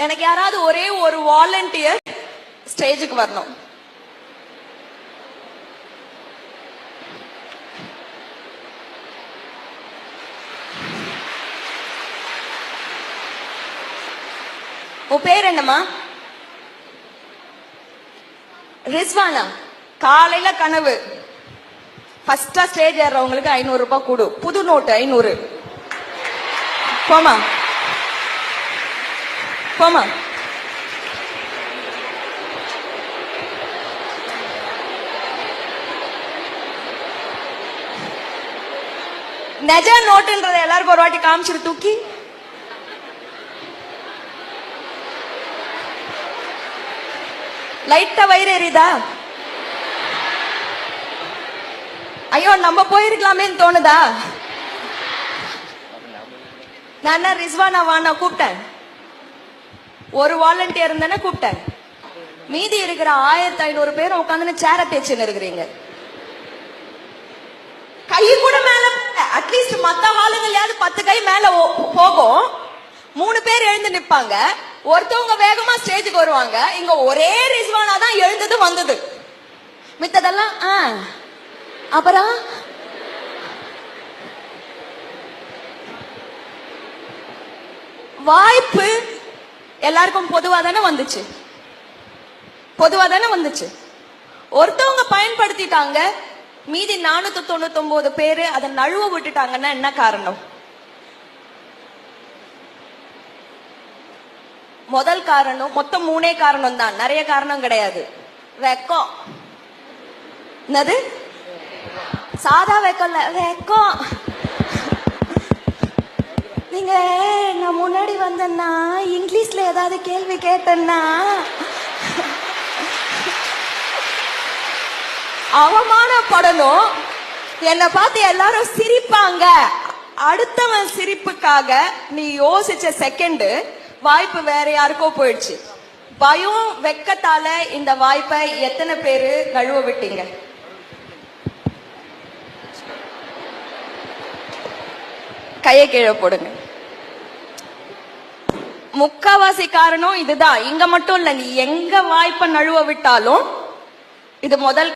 எனக்கு யாராவது ஒரே ஒரு வாலண்டியர் ஸ்டேஜுக்கு வரணும். உன் பேர் என்னம்மா? ரிஸ்வானா. காலையில கனவு ஃபர்ஸ்டா ஸ்டேஜ் ஏறவங்களுக்கு 500 ரூபாய் கொடு. புது நோட்டு 500. போமா போமா. நெஜ நோட்டுன்றதை எல்லாருக்கும் ஒரு வாட்டி காமிச்சிரு. தூக்கி லைட்டா வயிறு எரியுதா? ஐயோ நம்ம போயிருக்கலாமேன்னு தோணுதா? நான் ரிஸ்வானா வானா கூப்பிட்டேன். ஒரு வாலண்டியர் இருந்தானே கூப்பிட்டேன். மீதி இருக்கிற 1500 பேர் உட்காந்து சேர தேய்ச்சுன்னு இருக்கிறீங்க. கை கூட மேல அட்லீஸ்ட் மத்த ஆளுங்களையாவது 10 கை மேல போகும். 3 பேர் எழுந்து நிப்பாங்க. ஒருத்தவங்க வேகமா ஸ்டேஜுக்கு வருவாங்க. இங்க ஒரே ரிஸ்வானா தான் எழுந்தது வந்தது. மித்ததெல்லாம் அப்புறம் வாய்ப்பு எல்லாருக்கும் பொதுவா தானே வந்துச்சு. ஒருத்தவங்க பயன்படுத்திட்டாங்க. மீதி 499 பேரு அதை நழுவ விட்டுட்டாங்கன்னா என்ன காரணம்? முதல் காரணம் மொத்தம் 3 காரணம் தான், நிறைய காரணம் கிடையாது. வெக்கம். என்னது? சாதா வெக்கம் இல்ல, வெக்கம். நீங்க நான் முன்னாடி வந்தேன்னா இங்கிலீஷ்ல ஏதாவது கேள்வி கேட்டேன்னா அவமானப்படணும். என்னை பார்த்து எல்லாரும் சிரிப்பாங்க. அடுத்தவன் சிரிப்புக்காக நீ யோசிச்ச செகண்ட் வாய்ப்பு வேற யாருக்கோ போயிடுச்சு. பயம் வெக்கத்தால இந்த வாய்ப்பை எத்தனை பேரு நழுவ விட்டீங்க? கையை கீழே போடுங்க. முக்காவாசி காரணம் இதுதான். இங்க மட்டும் இல்ல, நீ எங்க வாய்ப்பை நழுவ விட்டாலும் இது முதல்